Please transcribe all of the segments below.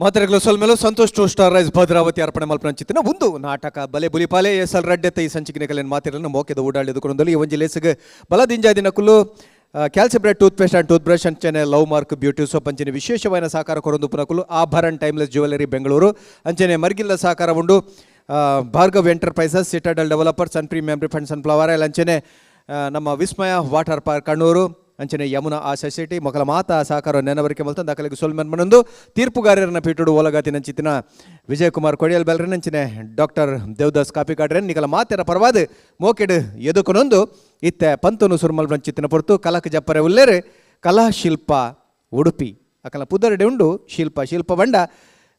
ಮಾತೆರೆಗಳು ಸೊಲ್ಮೇಲು Santosh to star rice Bhadravati ಅರ್ಪಣೆ ಮಲ್ಪನಂಚಿತ್ತಿನ ಒಂದು ನಾಟಕ ಬಲೆ ಬುಲಿಪಾಲೆ ಎಸಲ್ ರಡ್ಡೆತ್ತ ಈ ಸಂಚಿಕೆ ಕಲೆಯನ್ನು ಮಾತಿರಲು ಮೋಕೆದ ಓಡಾಡಿದುಕೊಂಡಲ್ಲಿ ಒಂಜಿ ಲೇಸಿಗೆ ಬಲದಿಂಜಾದಿನ ಕುಲ್ಲು ಕ್ಯಾಲ್ಸಿಬ್ರೇಟ್ toothpaste and toothbrush ಅಂಚನೆ ಲವ್ ಮಾರ್ಕ್ ಬ್ಯೂಟಿ ಸೋಪ್ ಅಂಚನೆ ವಿಶೇಷವಾದ ಸಹಕಾರ ಕೊರೊಂದು ಪುನಕುಲು ಆಭರಣ ಟೈಮ್ಲೆಸ್ ಜ್ಯುವೆಲರಿ ಬೆಂಗಳೂರು ಅಂಚನೆ ಮರ್ಗಿಲ್ಲ ಸಹಕಾರ ಉಂಡು ಭಾರ್ಗವ್ ಎಂಟರ್ಪ್ರೈಸಸ್ ಸಿಟಾಡಲ್ ಡೆವಲಪರ್ಸ್ ಸನ್ ಪ್ರೀಮಿಯಂ ರಿಫಂಡ್ ಸನ್ಫ್ಲವರ್ ಆಯಿಲ್ ಅಂಚನೆ ನಮ್ಮ ವಿಸ್ಮಯ ವಾಟರ್ ಪಾರ್ಕ್ ಕಣ್ಣೂರು ಅಂಚನೆ ಯಮುನಾ ಆ ಸೊಸೈಟಿ ಮೊಕಲ ಮಾತಾ ಸಹಕಾರ ನೆನವರಿಕೆ ಮಲ್ತಂದು ದಾಖಲೆಗೆ ಸೊಲ್ಮೆನ್ ಮನೊಂದು ತೀರ್ಪುಗಾರರನ್ನ ಪೀಟುಡು ಓಲಗಾತಿನಂಚಿತ್ತಿನ ವಿಜಯಕುಮಾರ್ ಕೊಡಿಯಲ್ ಬೆಲ್ರನಂಚಿನೆ ಡಾಕ್ಟರ್ ದೇವದಾಸ್ ಕಾಪಿಕಾಡ್ರೆನ್ ನಿಕಲ ಮಾತೆರ ಪರವಾದ ಮೋಕೆಡ್ ಎದುಕೊನೊಂದು ಇತ್ತೆ ಪಂತನು ಸುರ್ಮಲ್ಪಂಚಿತ್ತಿನ ಪೊರ್ತು ಕಲಕ್ ಜಪ್ಪರೆ ಉಲ್ಲೇರೆ ಕಲಾಶಿಲ್ಪ ಉಡುಪಿ ಅಕಲ ಪುದರಡೆ ಉಂಡು ಶಿಲ್ಪ ಬಂಡ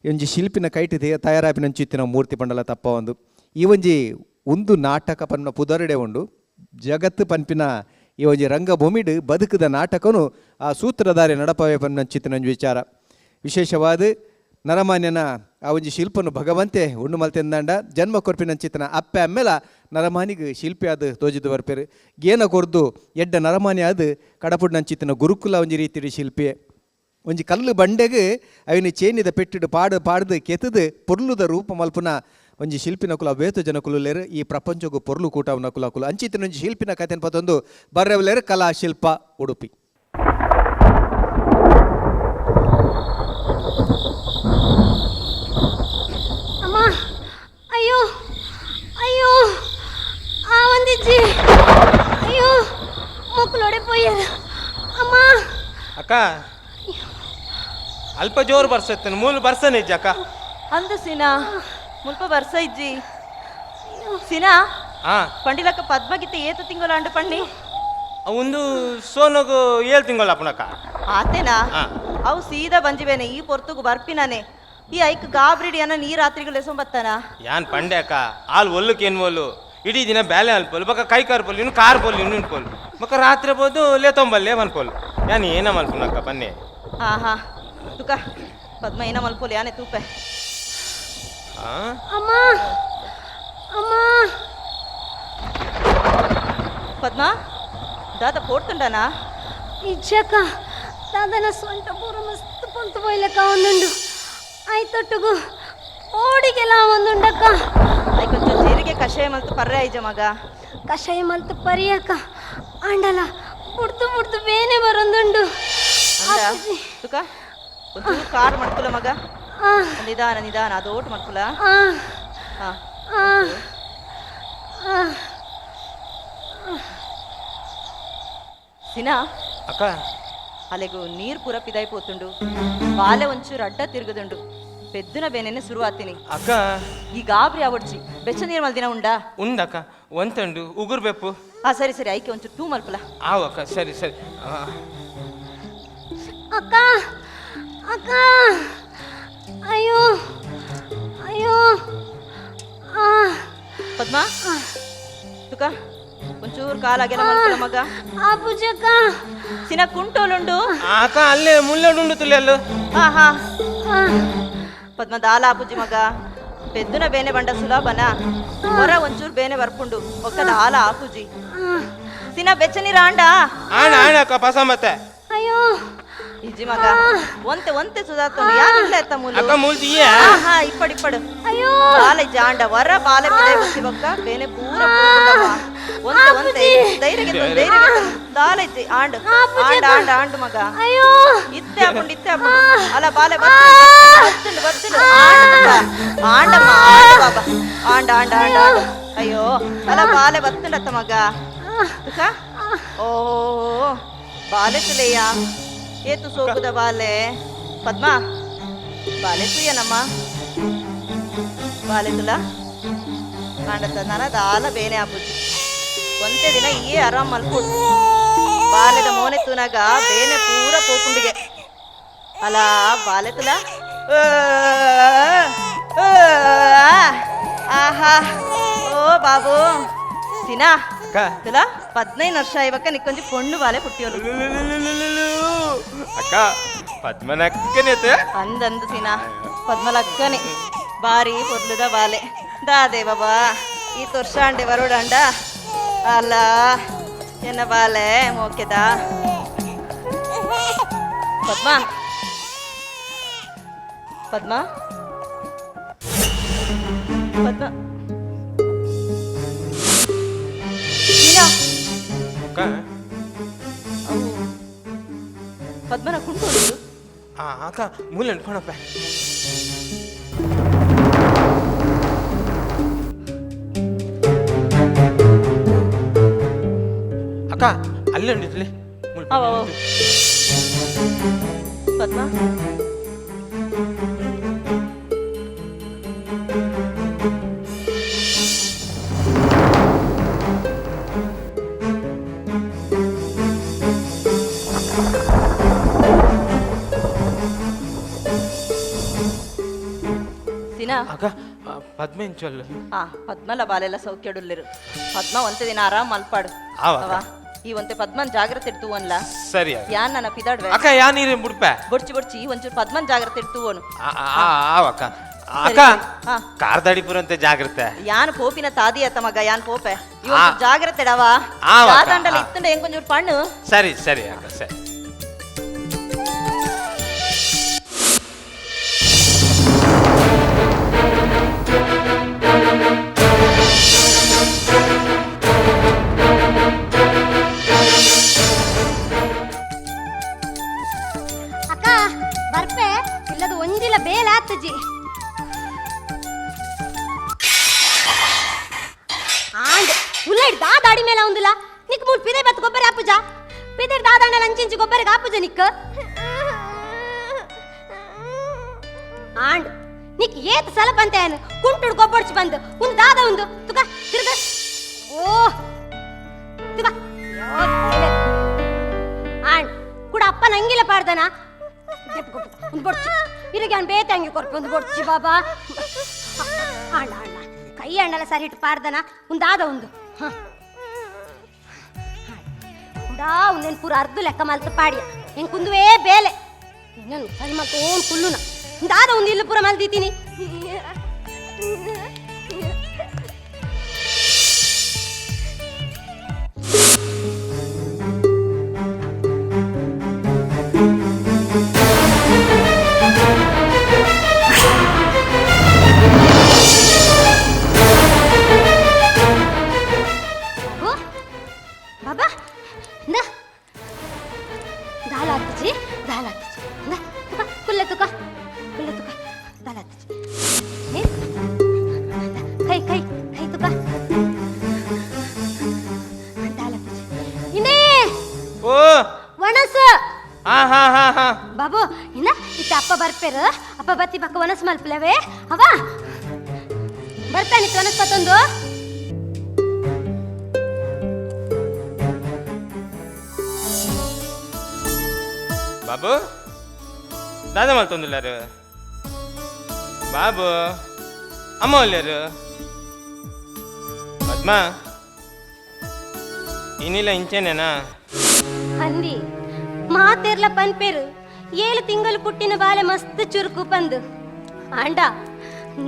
ಒಂಜಿ ಶಿಲ್ಪಿನ ಕೈಟಿ ತಯಾರಾಪಿನಂಚಿತ್ತಿನ ಮೂರ್ತಿ ಪಂಡಲ ತಪ್ಪ ಈ ಒಂಜಿ ಒಂದು ನಾಟಕ ಪನ್ನ ಪುದರಡೆ ಉಂಡು ಜಗತ್ತು ಪನ್ಪಿನ ಈ ಒಂಜಿ ರಂಗಭೂಮಿಡ್ ಬದುಕದ ನಾಟಕನು ಆ ಸೂತ್ರಧಾರಿ ನಡಪವೇ ಪನ್ನಂಚಿತ್ತಿನ ವಿಚಾರ ವಿಶೇಷವಾದ ನರಮಾನ್ಯನ ಆ ಒಂಜಿ ಶಿಲ್ಪನು ಭಗವಂತೆ ಉಣ್ಣು ಮಲ್ತೆಂದಾಂಡ ಜನ್ಮ ಕೊರ್ಪಿನಂಚಿತ್ತಿನ ಅಪ್ಪೆ ಅಮ್ಮೆಲ ನರಮಾನಿಗೆ ಶಿಲ್ಪಿ ಆದ ತೋಜಿದು ಬರ್ಪೇರು ಗೇನ ಕೊರ್ದು ಎಡ್ಡ ನರಮಾನಿ ಆದ ಕಡಪುಡ್ನಂಚಿತ್ತಿನ ಗುರುಕುಲ ಒಂಜಿ ರೀತಿಯ ಶಿಲ್ಪಿ ಒಂಜಿ ಕಲ್ಲು ಬಂಡೆಗೆ ಅವಿನ ಚೇನಿದ ಪೆಟ್ಟಿಡು ಪಾಡ್ದು ಕೆತ್ತದು ಪೊರ್ಲುದ ರೂಪ ಮಲ್ಪುನ ಒಂಜಿ ಶಿಲ್ಪಿನ ಕುಲ ವೇತು ಜನ ಕುಲುಲೇರು ಈ ಪ್ರಪಂಚಗೂ ಪೊರ್ಲು ಕೂಟವನ್ನ ಕುಲ ಅಂಚಿತ್ತಿನ ಒಂಜಿ ಶಿಲ್ಪಿನ ಕಥೆನ ಪತ್ತೊಂದು ಬರ್ರೆವಲೇರು ಕಲಾ ಶಿಲ್ಪ ಉಡುಪಿ. ಅಮ್ಮ ಅಯ್ಯೋ ಅಯ್ಯೋ ಆ ಒಂದಿಜ್ಜಿ ಅಯ್ಯೋ ಮುಕ್ಕಲೋಡೆ ಪೋಯ್ಯದ ಅಮ್ಮ ಅಕ್ಕ ಅಲ್ಪ ಜೋರು ಬರ್ಸತ್ತೆ ಮೂಲ ಬರ್ಸನೆ ಇಜ್ಜ ಅಕ್ಕ ಅಂದ ಸೀನಾ ಮುಲ್ಪ ಬರ್ಸ ಇಜ್ಜಿ ಸೀನಾ ಪಂಡಿಲಕ್ಕ ಪದ್ಮಗಿತ್ತ ಏತು ತಿಂಗಳು ಅಂಡು ಪಂಡಿ ಒಂದು ಸೋನಗು 7 ತಿಂಗಳು ಅಪ್ಪನಕ್ಕ ಆತೇನಾ ಅವು ಸೀದಾ ಬಂಜಿವೇನೆ ಈ ಪೊರ್ತುಗು ಬರ್ಪಿನಾನೆ ಈ ಐಕ್ ಗಾಬ್ರಿಡಿ ಅನ್ನ ನೀ ರಾತ್ರಿಗಳು ಎಸೊಂಬತ್ತಾನ ಯಾನ್ ಪಂಡೆ ಅಕ್ಕ ಹಾಲು ಒಲ್ಲಕ್ಕೆ ಏನು ಒಲ್ಲು ಇಡೀ ದಿನ ಬ್ಯಾಲೆ ಅಲ್ಪೋಲು ಬಕ್ಕ ಕೈ ಕಾರ್ ಪೋಲು ಇನ್ನು ಕಾರ್ ಪೋಲು ಇನ್ನು ಪೋಲು ಬಕ್ಕ ರಾತ್ರಿ ಬೋದು ಲೇತೊಂಬಲ್ಲೇ ಮನ್ಪೋಲು ಯಾನ್ ಏನ ಮಲ್ಪನಕ್ಕ ಬನ್ನಿ ಹಾ ತುಕ ಪದ್ಮ ಏನ ಮಲ್ಪೋಲು ಯಾನೆ ತೂಪೆ ಅಮ್ಮ ಅಮ್ಮ ಪದ್ಮ ದಾದ ಪೋಡ್ತುಂಡನಾ ಇಜ್ಜಕ್ಕ ದಾದನ ಸೊಂಟ ಪೂರ ಮಸ್ತ್ ಪಂತು ಬೈಲಕ್ಕ ಒಂದುಂಡು ಆಯ್ತೊಟ್ಟುಗು ಓಡಿಗೆಲ್ಲ ಒಂದುಂಡಕ್ಕ ಐ ಕೊಂಚ ಜೀರಿಗೆ ಕಷಾಯ ಮಲ್ತು ಪರ್ರೆ ಐಜ ಮಗ ಕಷಾಯ ಮಲ್ತು ಪರಿಯಕ್ಕ ಆಂಡಲ ಮುಡ್ದು ಬೇನೆ ಬರೊಂದುಂಡು ತುಕ ಒಂದು ಕಾರ್ ಮಾಡ್ಕುಲ ಮಗ ನಿಧಾನ ಅದೋಟ್ ಮಾಡ್ಕುಲ ಸಿನಾ ಅಕ್ಕ ಅಲೆಗು ನೀರ್ ಪೂರ ಪಿದಾಯ್ಪೋತುಂಡು ಬಾಲೆ ಒಂಚೂರು ಅಡ್ಡ ತಿರುಗದುಂಡು ಪೆದ್ದುನ ಬೇನೆನೆ ಶುರು ಆತೀನಿ ಅಕ್ಕ ಈ ಗಾಬ್ರಿ ಆವಡ್ಸಿ ಬೆಚ್ಚ ನೀರ್ ಮಲ್ದಿನ ಉಂಡಾ ಉಂಡಕ್ಕ ಒಂತಂಡು ಉಗುರ್ ಬೆಪ್ಪು ಸರಿ ಐಕೆ ಒಂಚೂರು ತೂ ಮಲ್ಪಲ ಆವು ಅಕ್ಕ ಸರಿ ಅಕ್ಕ ಅಕ್ಕ ಅಯ್ಯೋ ಅಯ್ಯೋ ಪದ್ಮ ತುಕ ಒಂಚೂರು ಕಾಲಾಗೆಲ್ಲ ಮಲ್ಪಲ ಮಗ ಆ ಪೂಜಕ್ಕ ಸಿನ ಕುಂಟೋಲುಂಡು ಅಕ್ಕ ಅಲ್ಲೇ ಮುಳ್ಳೆಡುಂಡು ತುಲೆ ಅಲ್ಲು ಹಾ ಪದ್ಮ ದಾಲ ಆಪುಜಿ ಮಗ ಪೆದ್ದುನ ಬೇನೆ ಬಂಡ ಸುಲಭನ ಹೊರ ಒಂಚೂರು ಬೇನೆ ಬರ್ಪುಂಡು ಒಕ್ಕ ದಾಲ ಆಪುಜಿ ಸಿನ ಬೆಚ್ಚ ನೀರ ಆಂಡ ಅಕ್ಕ ಪಸ ಮತ್ತೆ ಅಯ್ಯೋ ಇಜ್ಜಿ ಮಗ ಒಂತೆ ಸುಧಾತೊಂಡು ಯಾರಲ್ಲ ಎತ್ತ ಮೂಲ ಅಕ್ಕ ಮೂಲ್ದಿಯೇ ಇಪ್ಪಡು ಅಯ್ಯೋ ಬಾಲೆ ಜಾಂಡ ವರ ಬಾಲೆ ಬಿಡೈ ಬುತ್ತಿ ಬಕ್ಕ ಬೇನೆ ಪೂರ ಒಂತೆ ಧೈರ್ಯ ದಾಲ ಇಜ್ಜಿ ಆಂಡು ಮಗ ಅಯ್ಯೋ ಇತ್ತೆ ಹಾಕೊಂಡು ಅಲ್ಲ ಬಾಲೆ ಬರ್ತುಂಡು ಆಂಡಮ್ಮ ಬಾಬಾ ಆಂಡ ಅಯ್ಯೋ ಅಲ್ಲ ಬಾಲೆ ಬರ್ತುಂಡತ್ತ ಮಗ ಓ ಬಾಲೆ ತುಲೆಯ ಏತು ಸೋಕುದ ಬಾಲೆ ಪದ್ಮ ಬಾಲೆ ತುಯ್ಯನಮ್ಮ ಬಾಲೆ ತುಲ ಕಾಂಡತ ನನ್ನ ದಾಲ ಬೇನೆ ಆಪುಜಿ ಒಂತೆ ದಿನ ಈ ಆರಾಮ್ ಮಲ್ಪುಡು ಬಾಲೆದ ಮೋನೆ ತುನಗ ಬೇನೆ ಪೂರ ಪೋಪುಂಡಿಗೆ ಅಲ ಬಾಲೆ ತುಲ ಆಹಾ ಓ ಬಾಬು ಸಿನಾ ತುಲ 15 ವರ್ಷ ಇವಕ್ಕ ನಿಕ್ಕೊಂಜಿ ಪೊಣ್ಣು ಬಾಲೆ ಪುಟ್ಟಿಯೋಲು ಅಕ್ಕ ಪದ್ಮನಕ್ಕನೇತ ಅಂದಂದು ಸಿನಾ ಪದ್ಮಲಕ್ಕನೆ ಬಾರಿ ಪೊರ್ಲುದ ಬಾಲೆ ದಾದೆ ಬಾಬಾ ಈ ತೋರ್ಸಾಂಡೆ ಬರೋಡಂಡ ಅಲ್ಲ ಎನ್ನ ಬಾಲೆ ಮೋಕೆದ ಪದ್ಮ ಪದ್ಮ ಪದ್ಮ ನೀನಾ? ಅಕ್ಕ ಅವು ಪದ್ಮನ ಕುಂಟು ಅಕ್ಕ ಮೂಲೆ ಅನ್ಕೊಣಪ್ಪ. ಅಕ್ಕ ಅಲ್ಲೇ ಉಂಡಿತ್ಲೆ ಪದ್ಮ ಸಿನಾ ಅಕ್ಕ ಪದ್ಮ ಇಂಚೊಲ್ಲು ಪದ್ಮಲ ಬಾಲೆಲ್ಲ ಸೌಖ್ಯಡುಲ್ಲಿರು ಪದ್ಮ ಒಂತೆ ದಿನ ಆರಾಮ್ ಮಲ್ಪಾಡು ಆವ ಅಕ್ಕ. ಅವ ಈ ಒಂತೆ ಪದ್ಮನ್ ಜಾಗ್ರತೆ ಇಡ್ತು ಅನ್ಲ ಸರಿ ಅಕ್ಕ. ಯಾನ್ ನನ್ನ ಪಿದಾಡ್ವೆ ಅಕ್ಕ ಯಾ ನೀರೇ ಬಿಡ್ಪ ಬೊಡ್ಚಿ ಒಂಚೂರು ಪದ್ಮನ್ ಜಾಗ್ರತೆ ಇಡ್ತು ಅನು ಆವಕ್ಕ. ಅಕ್ಕ ಹಾ. ಕಾರ್ದಾಡಿಪುರಂತೆ ಜಾಗ್ರತೆ. ಯಾನ್ ಪೋಪಿನ ತಾದಿ ಅತ್ತ ಮಗ ಯಾನ್ ಪೋಪೆ ಇವತ್ತು ಜಾಗ್ರತೆ ಡವಾ ಆವ ಅಕ್ಕ. ದಾದಂಡಲ ಇತ್ತಂಡ ಹೆಂಗ್ ಒಂಚೂರು ಪಣ್ಣು ಸರಿ ಸರಿ ಅಕ್ಕ ಸರಿ. ಅಕ್ಕ ಬರ್ಪೆ ಇಲ್ಲದು ಒಂಜಿಲ ಬೇಲೆ ಆತಜಿ. ಆಂಡ್ ಉಲ್ಲೈಡ್ ದಾದಾಡಿ ಮೇಲೆ ಒಂದಿಲ್ಲ ನಿಕ್ ಮೂಡ್ ಪಿದೆ ಬತ್ ಗೊಬ್ಬರ ಆಪುಜ ಪಿದೆ ದಾದಾಂಡ ಲಂಚಿಂಚಿ ಗೊಬ್ಬರ ಆಪುಜ ನಿಕ್ ಆಂಡ್ ನಿಕ್ ಏತ್ ಸಲ ಬಂತೇನು ಕುಂಟುಡ್ ಗೊಬ್ಬರ್ಚಿ ಬಂದು ಒಂದು ದಾದ ಒಂದು ತುಕ ತಿರ್ಗ ಓ ತುಕ ಆಂಡ್ ಕೂಡ ಅಪ್ಪ ನಂಗಿಲ್ಲ ಪಾಡ್ದನ ಒಂದು ಬೊಡ್ಚಿ ಇರಗೆ ಅವ್ನು ಬೇತಂಗಿ ಕೊರ್ಪೆ ಒಂದು ಬೊಡ್ಚಿ ಬಾಬಾ ಅಣ್ಣ ಅಣ್ಣ ಕೈ ಅಣ್ಣಲ್ಲ ಸರಿ ಇಟ್ಟು ಪಾಡ್ದನ ಒಂದಾದ ಒಂದು ಕೂಡ ಒಂದೇನು ಪೂರ ಅರ್ಧ ಲೆಕ್ಕ ಮಲ್ತ ಪಾಡಿಯ ಹೆಂಗೆ ಕುಂದುವೇ ಬೇಲೆ ಇನ್ನೊಂದು ಸರಿ ಮಲ್ತ ಓನ್ ಕುಲ್ಲುನ ಒಂದಾದ ಒಂದು ಇಲ್ಲ ಪೂರ ಮಲ್ದಿದ್ದೀನಿ ಬಾಬಾ ಇಂದ ದಾಲ್ ಹಾಕ್ತಿಜಿ ದಾಲ್ ಹಾಕ್ತಿಜಿ ಇಂದ ತುಕ ಕುಲ್ಲೆ ತುಕ ದಾಲ್ ಹಾಕ್ತಿಜಿ ಕೈ ಕೈ ಕೈ ತುಕ ದಾಲ್ ಹಾಕ್ತಿಜಿ ಇನ್ನೇ ಓ ವನಸ ಹಾ ಬಾಬು ಇನ್ನ ಇತ್ತ ಅಪ್ಪ ಬರ್ಪೇರು ಅಪ್ಪ ಬತ್ತಿ ಪಕ್ಕ ವನಸ್ ಮಲ್ಪಲವೇ ಅವ ಬರ್ತಾನಿತ್ತು ವನಸ್ ಪತ್ತೊಂದು ಬಾಬು ದಾದ ಮಲ್ತೊಂದಿಲ್ಲಾರು ಬಾಬು ಅಮ್ಮ ಒಲ್ಲಾರು ಪದ್ಮ ಇನ್ನಿಲ್ಲ ಇಂಚೇನೇನಾ ಅಂದಿ ಮಾತೇರ್ಲ ಪನ್ಪೇರು 7 ತಿಂಗಳು ಪುಟ್ಟಿನ ಬಾಲೆ ಮಸ್ತ್ ಚುರುಕು ಪಂದು ಅಂಡ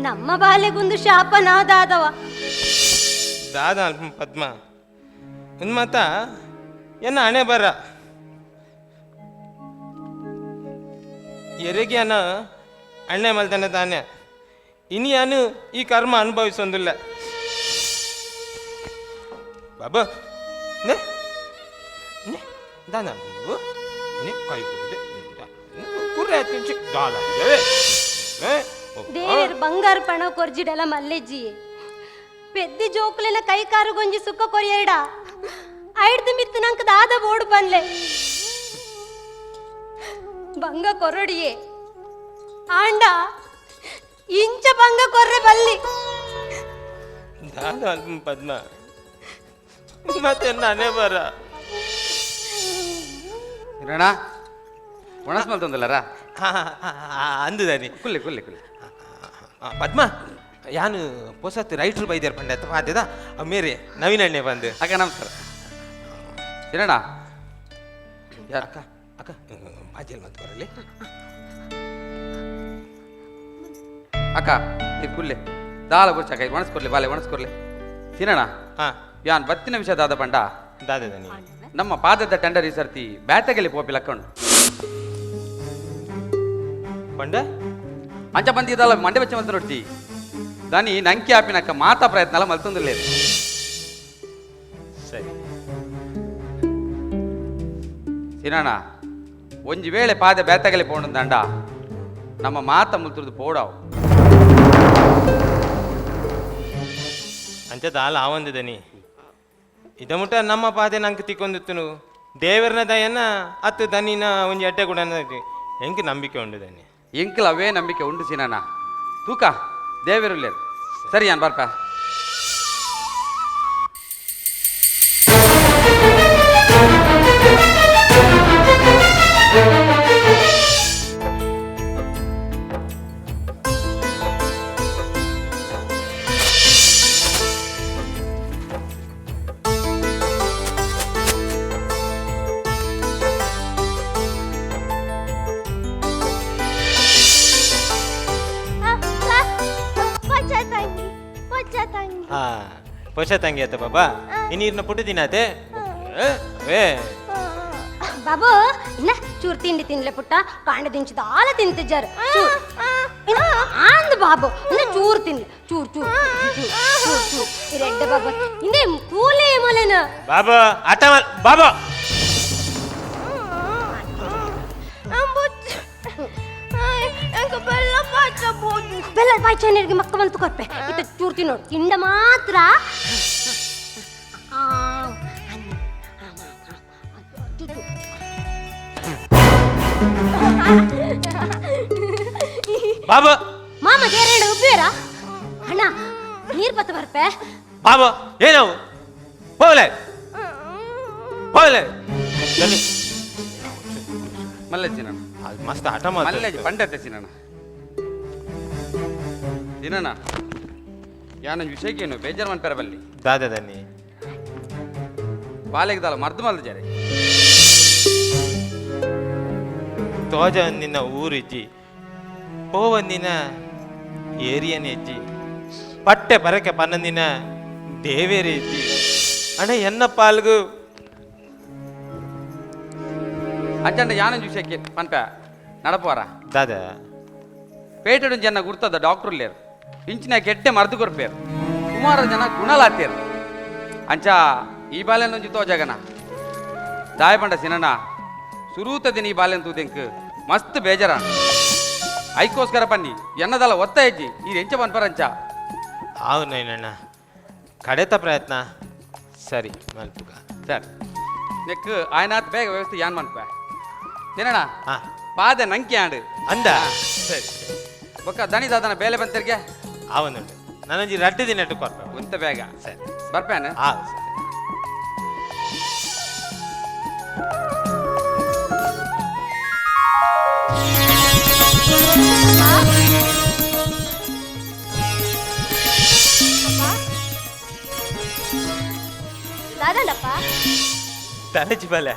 ನಮ್ಮ ಬಾಲೆಗೊಂದು ಶಾಪ ನಾದಾದವ ದಾದ ಅಲ್ಪ ಪದ್ಮ ಒಂದು ಮಾತ ಎನ್ನ ಹಣೆ ಬರ ಎರೆಗ್ಯಾನ ಅಣ್ಣೆ ಮಲ್ತಾನೆ ತಾನೆ ಇನಿಯಾನು ಈ ಕರ್ಮ ಅನುಭವಿಸೊಂದಿಲ್ಲ ಬಾಬು ನೇ ನೇ ದಾನ ಬಾಬು ನೇ ಕೈ ಬಿಡದೆ ಕುರ್ರೆ ತಿಂಚಿ ದಾಲ ದೇರ್ ಬಂಗಾರ ಪಣ ಕೊರ್ಜಿಡಲ ಮಲ್ಲೆಜ್ಜಿ ಪೆದ್ದಿ ಜೋಕುಲಿನ ಕೈ ಕಾರು ಗೊಂಜಿ ಸುಕ್ಕ ಕೊರಿಯಡ ಐಡ್ದು ಮಿತ್ತು ನಂಕ ದಾದ ಬೋಡು ಬಂದ್ಲೆ ಬಂಗ ಕೊರಡಿಯೇ ಆಂಡ ಇಂಚ ಬಂಗ ಕೊರ್ರೆ ಬಲ್ಲಿ ದಾದ ಅಲ್ಪ ಪದ್ಮ ಮತ್ತೆ ನಾನೇ ಬರ ಇರೋಣ ಒಣಸ್ ಮಲ್ತೊಂದಲ್ಲರ ಅಂದುದಾನಿ ಕುಲ್ಲೆ ಕುಲ್ಲೆ ಕುಲ್ಲೆ ಪದ್ಮ ಯಾನು ಪೊಸತ್ ರೈಟ್ರು ಬೈದ್ಯಾರ ಪಂಡೆ ಅಥವಾ ಅದೇದ ಮೇರೆ ನವೀನ ಎಣ್ಣೆ ಬಂದು ಅಕ್ಕ ನಮಸ್ಕಾರ ಇರೋಣ ಯಾರ ಅಕ್ಕ ಅಕ್ಕ ಬಾಜಲ್ ಮತ್ ಬರಲಿ ಅಕ್ಕ ಇದು ಕುಲ್ಲೆ ದಾಳ ಬುರ್ಚಾಕ ಇದು ಒಣಸ್ಕೊರ್ಲಿ ಬಾಲೆ ಒಣಸ್ಕೊರ್ಲಿ ತಿನ್ನೋಣ ಹಾ ಯಾನ್ ಬತ್ತಿನ ವಿಷಯ ದಾದ ಪಂಡ ದಾದನಿ ನಮ್ಮ ಪಾದದ ಟೆಂಡರ್ ಈ ಸರ್ತಿ ಬ್ಯಾತಗೆಲಿ ಪೋಪಿ ಲಕ್ಕೊಂಡು ಪಂಡ అంచ ಬಂದಿದ್ದಲ್ಲ ಮಂಡೆ ಬೆಚ್ಚ ಮಲ್ತು ನೋಡ್ತಿ దాన్ని నంకి ఆపినాక మాతా ప్రయత్నాల మలుతుంది లేదు ಸರಿ ಸಿನಣ್ಣ ಒಂಜಿ ವೇಳೆ ಪಾದೆ ಬೇತಗಲಿ ಪೋಣದಂಡ ನಮ್ಮ ಮಾತ ಮುಲ್ತುರ್ದು ಪೋಡಾವು ಅಂಚ ದಾಲ ಆವಂದಿದನಿ ಇದ ಮುಟ್ಟ ನಮ್ಮ ಪಾದೆ ನಂಗೆ ತಿಕ್ಕೊಂದಿತ್ತು ದೇವರನ ದಯನ ಅತ್ತು ದನಿನ ಒಂಜಿ ಅಡ್ಡೆ ಕೂಡ ಹೆಂಗೆ ನಂಬಿಕೆ ಉಂಡು ದನಿ ಎಂಕಲ್ ಅವೇ ನಂಬಿಕೆ ಉಂಡು ಸಿನಣ್ಣ ತೂಕ ದೇವರು లేదు ಸರಿ ಯಾನ್ ಬರ್ಪ ಹಾ ಪೊಷ ತಂಗಿ ಆತ ಬಾಬಾ ಈ ನೀರಿನ ಪುಟ್ಟು ತಿನ್ನತೆ ವೇ ಬಾಬು ಇನ್ನ ಚೂರು ತಿಂಡಿ ತಿನ್ಲೆ ಪುಟ್ಟ ಕಾಂಡ ದಿಂಚಿದ ಆಲ ತಿಂತಿಜ್ಜಾರು ಆಂದ್ ಬಾಬು ಇನ್ನ ಚೂರು ತಿನ್ಲೆ ಚೂರು ಚೂರು ಚೂರು ಚೂರು ಈ ರೆಡ್ಡ ಬಾಬು ಇಂದೇ ಕೂಲೆ ಮೊಲೆನ ಬಾಬಾ ಆಟ ಬಾಬಾ ಬೆಲ್ಲ ಪಾಯ್ಚನಿಗೆ ಮಕ್ಕ ಬಂತು ಕೊರ್ಪೆ ಇತ್ತ ಚೂರ್ತಿ ನೋಡು ತಿಂಡ ಮಾತ್ರ ಬಾಬಾ ಮಾಮ ದೇರೇಡು ಉಬ್ಬೇರ ಅಣ್ಣ ನೀರ್ ಬತ್ತ ಬರ್ಪೆ ಬಾಬಾ ಏನವು ಹೋಗ್ಲೆ ಹೋಗ್ಲೆ ಬನ್ನಿ ಮಲ್ಲೆ ಸಿನಣ್ಣ ಅದು ಮಸ್ತ್ ಆಟ ಮಲ್ಲೆ ಮಾಡಿ ಪಂಡತೆ ಸಿನಣ್ಣ ಸಿನಣ್ಣ ಯಾನ ವಿಷಯಕ್ಕೇನು ಬೇಜಾರು ಮನ್ಪೆರ ಬಲ್ಲಿ ದಾದದನಿ ಬಾಲೆಗೆ ದಾಲ ಮರ್ದು ಮಲ್ದ ಜಾರೆ ತೋಜ ಒಂದಿನ ಊರಿಜ್ಜಿ ಪೋ ಒಂದಿನ ಏರಿಯನ್ ಇಜ್ಜಿ ಪಟ್ಟೆ ಬರಕೆ ಪನ್ನಂದಿನ ದೇವೇರಿ ಇಜ್ಜಿ ಅಣ್ಣ ಎನ್ನ ಪಾಲ್ಗು ಅಂಚಂಡ ಯಾನ ವಿಷಯಕ್ಕೆ ಮನ್ಪೆ ನಡಪುವಾರ ದಾದ ಪೇಟೆಡು ಜನ ಗುರ್ತದ ಡಾಕ್ಟರ್ ಲೇರು ಇಂಚಿನ ಕೆಟ್ಟೆ ಮರ್ದು ಕೊರ್ಪೇರು ಸುಮಾರು ಜನ ಗುಣಲಾತೇರು ಅಂಚ ಈ ಬಾಲ್ಯ ನೊಂಜಿ ತೋಜಗನ ದಾಯ ಪಂಡ ಸಿನಣ್ಣ ಸುರೂತ ದಿನ ಈ ಬಾಲ್ಯನ್ ತೂದೆಂಕ್ ಮಸ್ತ್ ಬೇಜಾರ ಐಕೋಸ್ಕರ ಪನ್ನಿ ಎನ್ನದಲ್ಲ ಒತ್ತ ಹೆಜ್ಜಿ ಈ ಎಂಚ ಪನ್ಪರಂಚ అవునైనా ಕಡೆತ ಪ್ರಯತ್ನ ಸರಿ ಮಲ್ಪುಗ ಸರ್ ನೆಕ್ ಆಯ್ನಾತ್ ಬೇಗ ವ್ಯವಸ್ಥೆ ಯಾನ್ ಮನ್ಪ ಸಿನಣ್ಣ ಹಾ ಪಾದೆ ನಂಕಿ ಆಂಡ್ ಅಂದ ಸರಿ ಬೊಕ್ಕ ದಣಿ ದಾದನ ಬೇಲೆ ಬಂತರ್ಗೆ ಅವನುಂಡು ನನಂಜಿ ರಡ್ಡು ದಿನ ಕೊರ್ಪ ಒಂತ ಬೇಗ ಸರಿ ಬರ್ಪೇನೆ ಆ ಸರಿ ದಾದನಪ್ಪ ತನಜಿ ಬಲ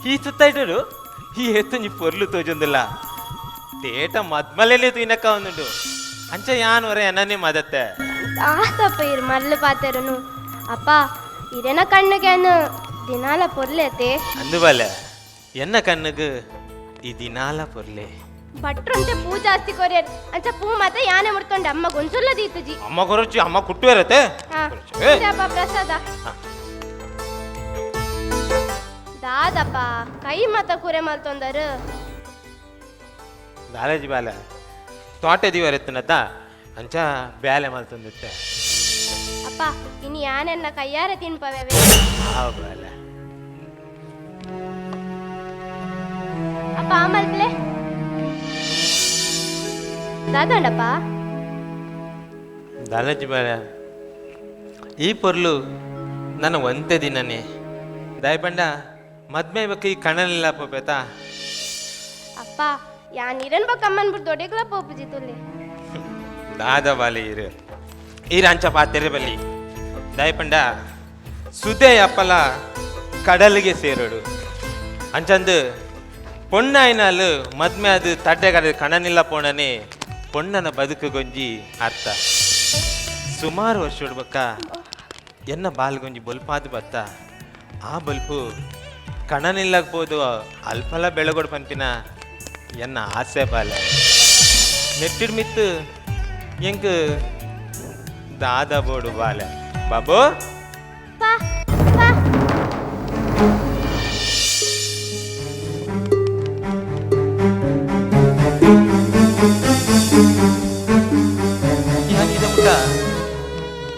ಈ ಸುತ್ತಾಯ್ಟರು ಈ ಎತ್ತಂಜಿ ಪೊರ್ಲು ತೋಜೊಂದಿಲ್ಲ ತೇಟ ಮದ್ಮಲೆಲೆ ತಿನ್ನಕ್ಕ ಒಂದುಂಡು ಅಂಚ ಯಾನ್ ವರೆ ಎನ್ನನೇ ಮದತ್ತೆ ಆತಪ್ಪ ಇರ್ ಮರ್ಲು ಪಾತೆರನು ಅಪ್ಪ ಇರೆನ ಕಣ್ಣಿಗೆನು ದಿನಾಲ ಪೊರ್ಲೇತೆ అందువల్ల ఎన్న కన్నుకు ఈ దినాల పొర్లే ಭಟ್ರಂತೆ ಪೂ ಜಾಸ್ತಿ ಕೊರಿಯರ್ ಅಂಚ ಪೂ ಮತ್ತೆ ಯಾನೆ ಮುಡ್ಕೊಂಡು ಅಮ್ಮ ಗೊಂಚುಲ್ಲ ದೀತಜಿ అమ్మ కొరచి అమ్మ కుట్టువేరతే ಹಾ ಅಪ್ಪ ಪ್ರಸಾದ ದಾದಪ್ಪ ಕೈ ಮತ ಕುರೆ ಮಲ್ತೊಂದರು దాలేజీ బాల తోట దివరెత్తునత ಅಂಚ ಬ್ಯಾಲೆ ಮಲ್ತೊಂದಿತ್ತೆ ಅಪ್ಪ ಇನ್ನು ಯಾನೆನ್ನ ಕೈಯಾರೆ ತಿನ್ಪವೆ ಆ ಬಾಲ ಅಪ್ಪ ಮಲ್ಪಲೆ ದಾದಂಡಪ್ಪ దాలేజీ బాల ಈ పొర్లు ನನ್ನ ಒಂದೇ ದಿನನೇ ದಯಪಂಡ ಮದ್ಮೆ ಬಗ್ಗೆ ಈ ಕಣ್ಣಲಿಲ್ಲ ಪೋಪೇತ ಅಪ್ಪ ಯಾನ್ ಇರನ್ ಬಕ್ ಅಮ್ಮನ್ ಬಿಟ್ಟು ದೊಡ್ಡಗ್ಲ ಪೋಪುಜಿತುಲ್ಲಿ దాదా బాలి ఇరు ఈ రంచ పాತೆರೆ ಬಲ್ಲಿ ದಯಪಂಡ ಸುದೆ ಅಪ್ಪಲ ಕಡಲಿಗೆ ಸೇರೋಡು ಅಂಚಂದು ಪೊಣ್ಣಾಯಿನಾಲು ಮದ್ಮೆ ಅದು ತಡ್ಡೆ ಕಡೆ ಕಣನಿಲ್ಲ ಪೋಣನೆ ಪೊಣ್ಣನ ಬದುಕು ಗೊಂಜಿ ಅರ್ಥ ಸುಮಾರು ವರ್ಷ ಹುಡ್ಬಕ್ಕ ಎನ್ನ ಬಾಲ್ಗೊಂಜಿ ಬಲ್ಪಾದು ಬತ್ತ ಆ ಬಲ್ಪು ಕಣನಿಲ್ಲಕ್ಬೋದು ಅಲ್ಪಲ ಬೆಳಗೊಡು ಪಂಪಿನ ಎನ್ನ ಆಸೆ ಬಾಲ ನೆಟ್ಟಿಡ್ ಮಿತ್ತು ಎಂಕ್ ದಾದ ಬೋಡು ಬಾಲೆ ಬಾಬು ಪಾ ಪಾ ಯಾನಿದೆ ಮುಟ್ಟ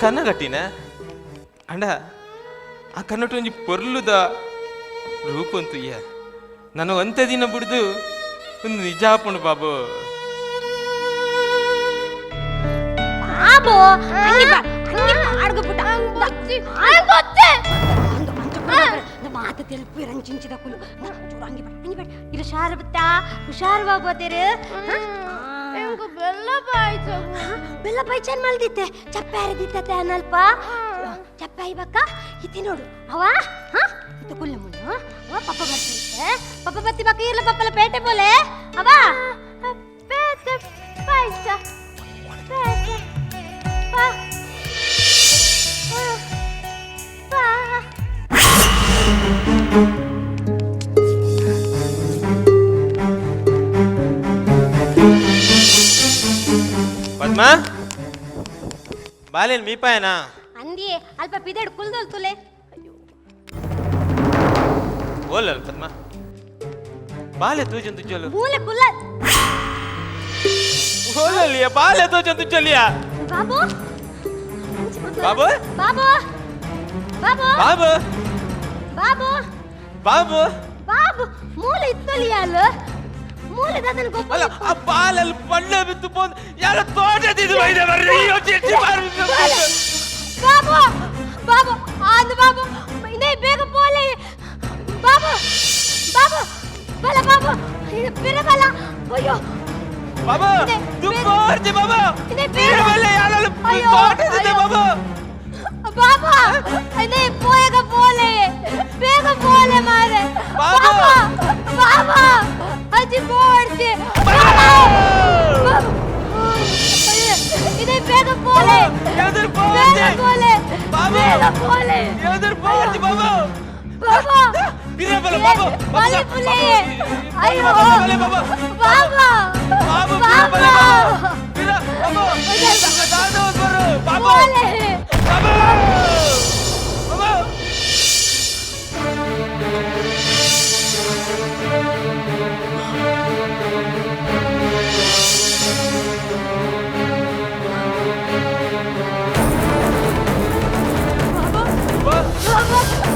ಕನ್ನ ಕಟ್ಟಿನ ಅಂಡ ಆ ಕನ್ನಟ ಒಂಜಿ ಪೊರ್ಲುದ ರೂಪಂತು ಇಯ್ಯ ನಾನು ಅಂತೆ ದಿನ ಬಿಡ್ದು ಒಂದು ನಿಜ ಹಾಪುಂಡು ಬಾಬು ಬಾಬು ಹಂಗೆ ಮಾಡ್ಕೊಬಿಟ್ಟ ಮಾತು ತೆಲುಪು ರಂಚಿಂಚಿದ ಕುಲು ಚೂರು ಹಂಗೆ ಬೇಡ ಇದು ಹುಷಾರು ಬತ್ತಾ ಹುಷಾರು ಬಾಬೋದೇರು ಬೆಲ್ಲ ಪಾಯ್ಸ ಬೆಲ್ಲ ಪೈಚಾನ್ ಮಲ್ದಿತ್ತೆ ಚಪ್ಪೆ ಹರಿದಿತ್ತೆ ಅನ್ನಲ್ಪ ಚಪ್ಪೆ ಇಬಕ್ಕ ಇತಿ ನೋಡು ಅವ ಇದು ಕುಲ್ಲ ಮುಳ್ಳು ಪಪ್ಪ ಬರ್ತಿರುತ್ತೆ ಪಪ್ಪ ಬತ್ತಿ ಬಕ್ಕ ಇರ್ಲ ಪಪ್ಪಲ ಪೇಟೆ ಬೋಲೆ ಅವ ಪೇಟೆ ಪಾಯ್ಸ ಪೇಟೆ ಪಾ ಪಾ ಪದ್ಮ ಬಾಲೇನ್ ಮೀಪಾಯನಾ ಅಂದಿ ಅಲ್ಪ ಪಿದೆಡ್ ಕುಲ್ದೋಲ್ ತುಲೆ ಓಲಲ್ ಪದ್ಮ ಬಾಲೆ ತೂಜನ್ ತುಜ್ಜಲು ಮೂಲೆ ಕುಲ್ಲ ಓಲಲ್ಲಿಯ ಬಾಲೆ ತೂಜನ್ ತುಜ್ಜಲಿಯ ಬಾಬು ಬಾಬು ಬಾಬು ಬಾಬು ಬಾಬು ಬಾಬು ಬಾಬು ಬಾಬು ಮೂಲೆ ಇತ್ತಲಿಯಲ್ಲ ಮೂಲೆ ದಾದನ ಗೊಬ್ಬ ಅಲ್ಲ ಆ ಬಾಲಲ್ಲಿ ಬಣ್ಣ ಬಿದ್ದು ಬಂದು ಯಾರ ತೋಟದಿದ್ದು ಬೈದೆ ಬರ್ರಿ ಯೋಚಿಸಿ ಬಾಬು ಬಾಬು ಆದ ಬಾಬು ಇನ್ನೇ ಬೇಗ ಪೋಲೆ ಬಾಬು ಬಾಬು ಬಲ ಬಾಬು ಇದು ಬಿರಬಲ ಅಯ್ಯೋ ಬಾಬಾ ದುಪ್ಪೋರ್ಜಿ ಬಾಬಾ ಇನ್ನೇ ಬೇಗ ಬಿರಬಲ್ಲ ಯಾರಲ್ಲ ತೋಟದಿದ್ದು ಬಾಬಾ ಬಾಬಾ ಇನ್ನೇ ಪೋಯಗ ಪೋಲೆ ಬೇಗ ಪೋಲೆ ಮಾರೆ ಬಾಬಾ ಬಾಬಾ ಅಜ್ಜಿ ಪೋಡ್ತಿ ಇನ್ನೇ ಬೇಗ ಪೋಲೆ ಎದುರು ಪೋರ್ಜಿ ಪೋಲೆ ಬಾಬಾ ಬೇಗ ಪೋಲೆ ಎದುರು ಪೋರ್ಜಿ ಬಾಬಾ ಬಾಬಾ ಬಿರಬಲ್ಲ ಬಾಬಾ ಬಾಲಿ ಪುಲೆ ಅಯ್ಯೋ ಬಾಬಾ ಬಾಬಾ ಬಾಬಾ ಬಾಬಾ ಬಿರ ಬಾಬಾ ದಾದೋ ಬರು ಬಾಬಾ ಪೋಲೆ ಬಾಬಾ ಬಾಬಾ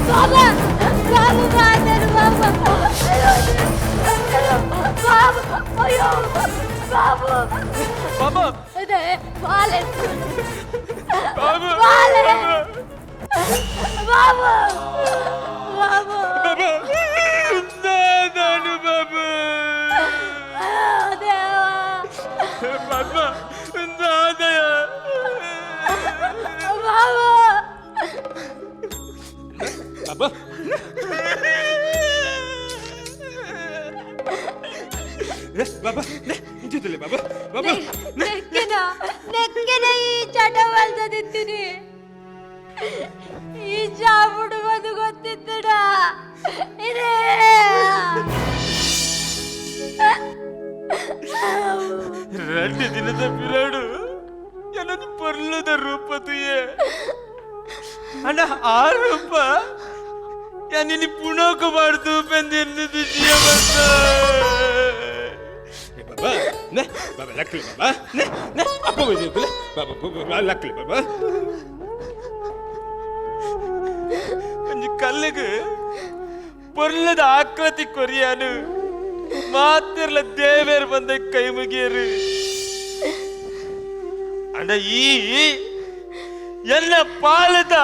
ಬಾಬಾ ಬಾಬು ಬಾದರು ಬಾಬಾ ಬಾಬು ಅಯ್ಯೋ ಬಾಬು ಬಾಬಾ ಅದೇ ಬಾಲೆ ಬಾಬಾ ಬಾಲೆ ಬಾಬು ಬಾಬು ಬಾಬಾ ನಾನು ಬಾಬಾ ದೇವಾ ಬಾಬಾ ನಾದಯ ಬಾಬು ಬಾಬಾ ಬಾಬಾ ಇಂತಿದ್ದಿಲ್ಲ ಬಾಬಾ ಬಾಬಾ ನೆಕ್ಕಿನ ಈ ಚಟವಲ್ದಿದ್ದೀನಿ ಈ ಜಾಬುಡು ಒಂದು ಗೊತ್ತಿದ್ದಡ ಇದೇ രണ്ട് ദിനത്തെ പിരാട് എന്നൊരു പൊരുളത രൂപത്തുയേ അണ്ട ആ രൂപ ഞാൻ ഇനി പുണോക്ക് പാടുത്തു പെന്തിരുന്നത് ജീവത്ത ബാബാ നെ ബാബാ ലക്ലി ബാബാ നെ നെ അപ്പോ വൈദിക്കുലെ ബാബാ ലക്ലി ബാബാ അഞ്ച് കല്ലുക്ക് പൊരുളದ ಆಕೃತಿ ಕೊರಿಯಾನು ಮಾತಿರ್ಲ ದೇವೇರ್ ಬಂದ ಕೈ ಮುಗಿಯರು ಅಂಡ ಈ ಎಲ್ಲ ಪಾಲದ